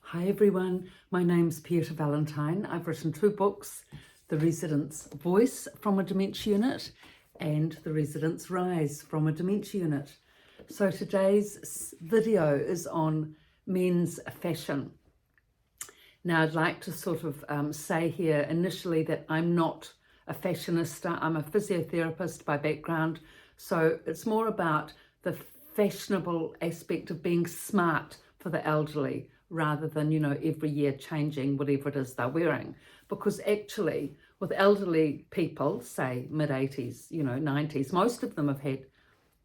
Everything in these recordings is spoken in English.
Hi everyone, my name's Pieta Valentine. I've written 2 books, The Resident's Voice from a Dementia Unit and The Resident's Rise from a Dementia Unit. So today's video is on men's fashion. Now I'd like to sort of say here initially that I'm not a fashionista, I'm a physiotherapist by background, so it's more about the fashionable aspect of being smart for the elderly, rather than, every year changing whatever it is they're wearing. Because actually, with elderly people, say mid-80s, 90s, most of them have had,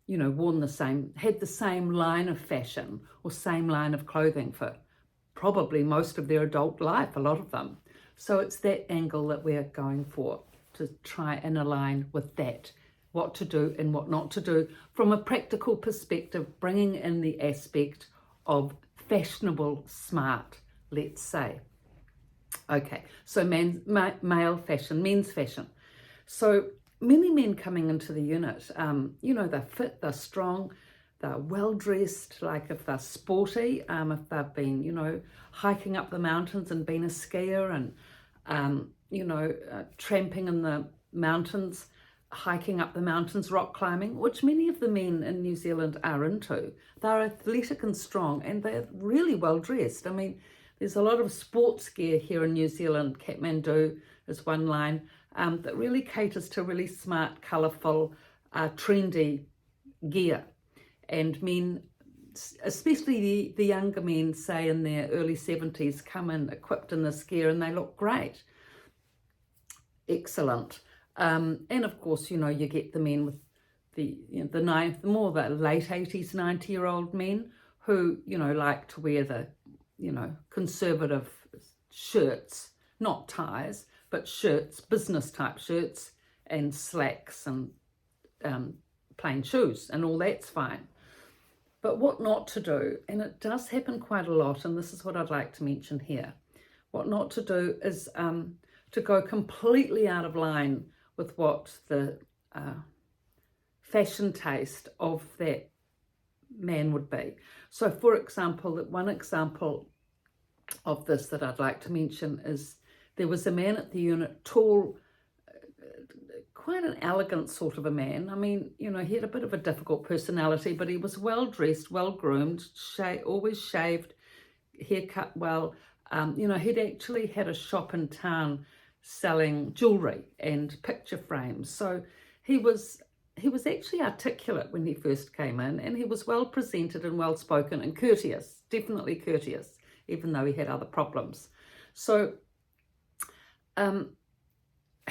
had the same line of fashion or same line of clothing for probably most of their adult life, a lot of them. So it's that angle that we're going for, to try and align with that, what to do and what not to do from a practical perspective, bringing in the aspect of fashionable smart, let's say. Okay, so male fashion, men's fashion. So many men coming into the unit, they're fit, they're strong, they're well dressed, like if they're sporty, if they've been, hiking up the mountains and been a skier and, tramping in the mountains, hiking up the mountains, rock climbing, which many of the men in New Zealand are into. They're athletic and strong and they're really well dressed. I mean, there's a lot of sports gear here in New Zealand. Kathmandu is one line that really caters to really smart, colourful, trendy gear. And men, especially the younger men, say in their early 70s, come in equipped in this gear and they look great. Excellent. And of course, you get the men with the more the late 80s, 90-year-old men who, like to wear the, conservative shirts, not ties, but shirts, business type shirts and slacks and plain shoes, and all that's fine. But what not to do, and it does happen quite a lot, and this is what I'd like to mention here. What not to do is to go completely out of line with what the fashion taste of that man would be. So for example, one example of this that I'd like to mention is there was a man at the unit, tall, quite an elegant sort of a man. I mean, he had a bit of a difficult personality, but he was well dressed, well groomed, always shaved, haircut well. He'd actually had a shop in town selling jewelry and picture frames. So he was actually articulate when he first came in, and he was well presented and well spoken and courteous, definitely courteous, even though he had other problems. So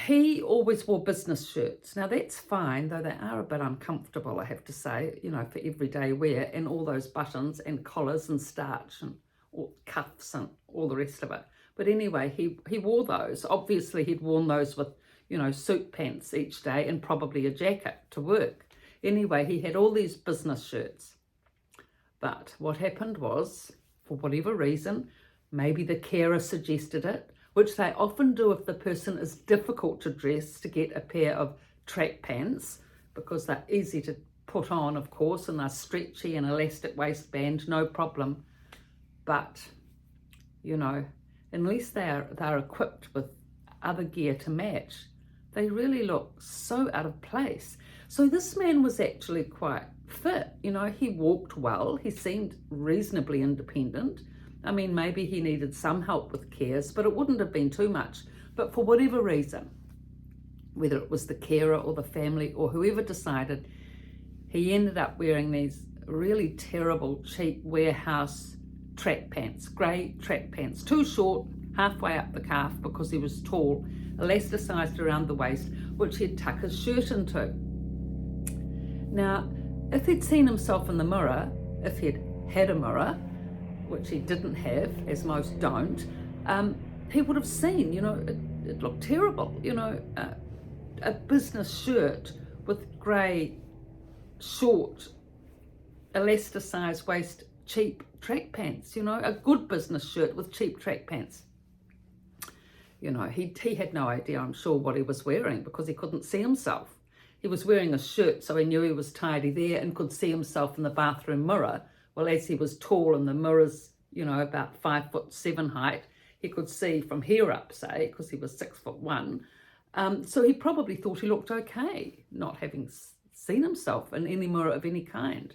he always wore business shirts. Now that's fine, though they are a bit uncomfortable, I have to say, for everyday wear, and all those buttons and collars and starch and cuffs and all the rest of it. But anyway, he wore those. Obviously, he'd worn those with, suit pants each day and probably a jacket to work. Anyway, he had all these business shirts. But what happened was, for whatever reason, maybe the carer suggested it, which they often do if the person is difficult to dress, to get a pair of track pants, because they're easy to put on, of course, and they're stretchy and elastic waistband, no problem. But, unless they're equipped with other gear to match, they really look so out of place. So this man was actually quite fit. He walked well. He seemed reasonably independent. I mean, maybe he needed some help with cares, but it wouldn't have been too much. But for whatever reason, whether it was the carer or the family or whoever decided, he ended up wearing these really terrible, cheap warehouse track pants, grey track pants, too short, halfway up the calf because he was tall, elasticized around the waist, which he'd tuck his shirt into. Now, if he'd seen himself in the mirror, if he'd had a mirror, which he didn't have, as most don't, he would have seen, it looked terrible, a business shirt with grey, short, elasticized waist, cheap track pants, a good business shirt with cheap track pants. He had no idea, I'm sure, what he was wearing because he couldn't see himself. He was wearing a shirt, so he knew he was tidy there and could see himself in the bathroom mirror. Well, as he was tall and the mirrors you know, about 5'7" height. He could see from here up, say, because he was 6'1". So he probably thought he looked okay, not having seen himself in any mirror of any kind.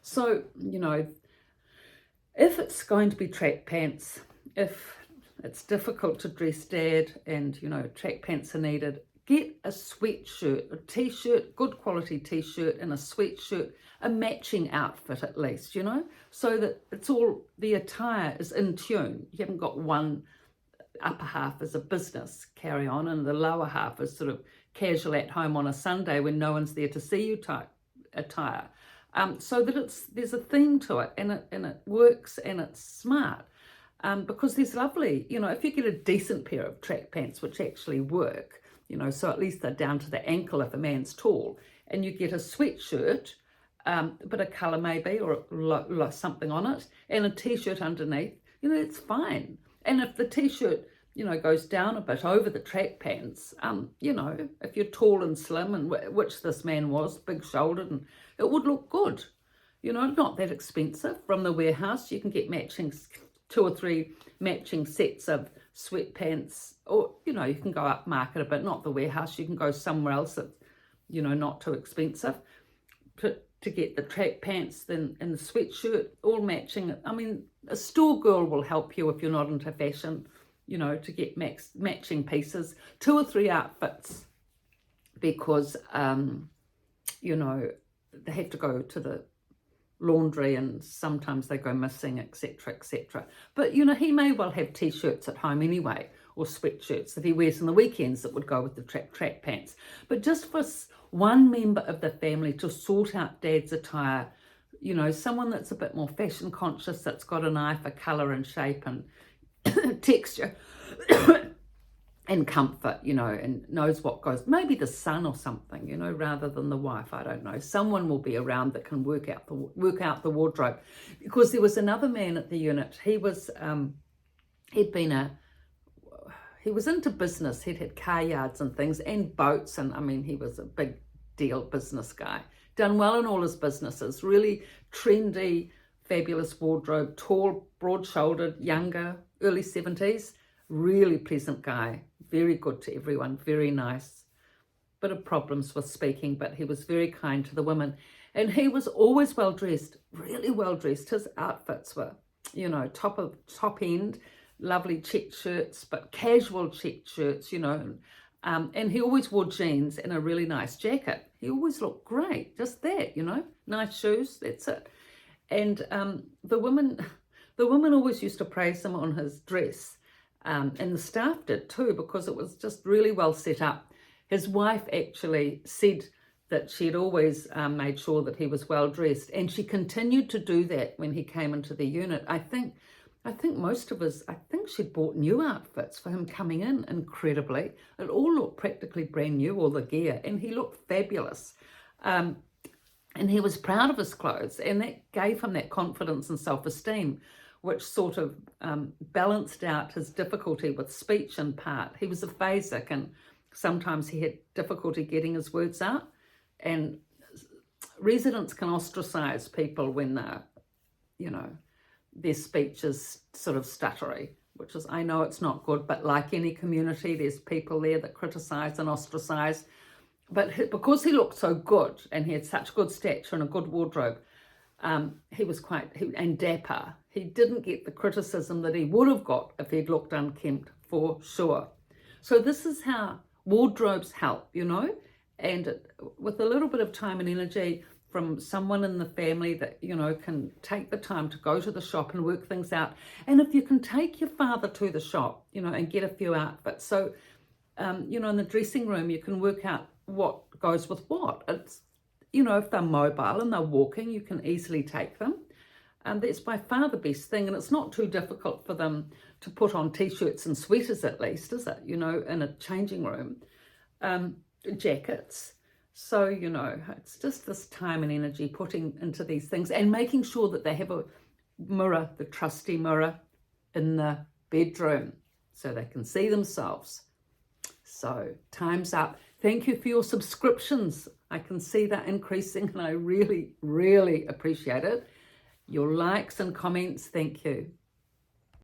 So, you know, if it's going to be track pants, if it's difficult to dress Dad and, you know, track pants are needed, get a sweatshirt, a t-shirt, good quality t-shirt and a sweatshirt, a matching outfit at least, you know, so that it's all, the attire is in tune. You haven't got one upper half as a business carry on and the lower half is sort of casual at home on a Sunday when no one's there to see you type attire. So that there's a theme to it and it works and it's smart. Because there's lovely, you know, if you get a decent pair of track pants which actually work, you know, so at least they're down to the ankle if a man's tall, and you get a sweatshirt, a bit of colour maybe, or something on it, and a t-shirt underneath, you know, it's fine. And if the t-shirt, you know, goes down a bit over the track pants, you know, if you're tall and slim, and which this man was, big-shouldered, and it would look good. You know, not that expensive. From the warehouse, you can get matching 2 or 3 matching sets of sweatpants, or, you know, you can go up market a bit, not the warehouse, you can go somewhere else that's, you know, not too expensive to get the track pants and the sweatshirt all matching. I mean, a store girl will help you if you're not into fashion, you know, to get matching pieces, 2 or 3 outfits, because, you know, they have to go to the laundry and sometimes they go missing, etc, etc. But, you know, he may well have t-shirts at home anyway, or sweatshirts that he wears on the weekends that would go with the track pants. But just for one member of the family to sort out Dad's attire, you know, someone that's a bit more fashion conscious, that's got an eye for colour and shape and texture and comfort, you know, and knows what goes, maybe the son or something, you know, rather than the wife, I don't know. Someone will be around that can work out the wardrobe. Because there was another man at the unit, he was he was into business, he'd had car yards and things and boats, and I mean, he was a big deal business guy, done well in all his businesses, really trendy, fabulous wardrobe, tall, broad-shouldered, younger, early 70s, really pleasant guy, very good to everyone, very nice. Bit of problems with speaking, but he was very kind to the women. And he was always well dressed, really well dressed. His outfits were, you know, top end, lovely checked shirts, but casual checked shirts, you know. And he always wore jeans and a really nice jacket. He always looked great, just that, you know, nice shoes, that's it. And the women always used to praise him on his dress. And the staff did too, because it was just really well set up. His wife actually said that she'd always made sure that he was well dressed, and she continued to do that when he came into the unit. I think most of us, I think she'd bought new outfits for him coming in, incredibly. It all looked practically brand new, all the gear, and he looked fabulous. And he was proud of his clothes, and that gave him that confidence and self-esteem, which sort of balanced out his difficulty with speech in part. He was aphasic, and sometimes he had difficulty getting his words out. And residents can ostracize people when they're, you know, their speech is sort of stuttery, which is, I know it's not good, but like any community, there's people there that criticize and ostracize. But because he looked so good and he had such good stature and a good wardrobe, he was and dapper. He didn't get the criticism that he would have got if he'd looked unkempt, for sure. So this is how wardrobes help, you know, and with a little bit of time and energy from someone in the family that, you know, can take the time to go to the shop and work things out. And if you can take your father to the shop, you know, and get a few outfits. So, you know, in the dressing room, you can work out what goes with what. It's, you know, if they're mobile and they're walking, you can easily take them. And that's by far the best thing. And it's not too difficult for them to put on t-shirts and sweaters, at least, is it? You know, in a changing room, jackets. So, you know, it's just this time and energy putting into these things and making sure that they have a mirror, the trusty mirror, in the bedroom so they can see themselves. So, time's up. Thank you for your subscriptions. I can see that increasing and I really, really appreciate it. Your likes and comments, thank you.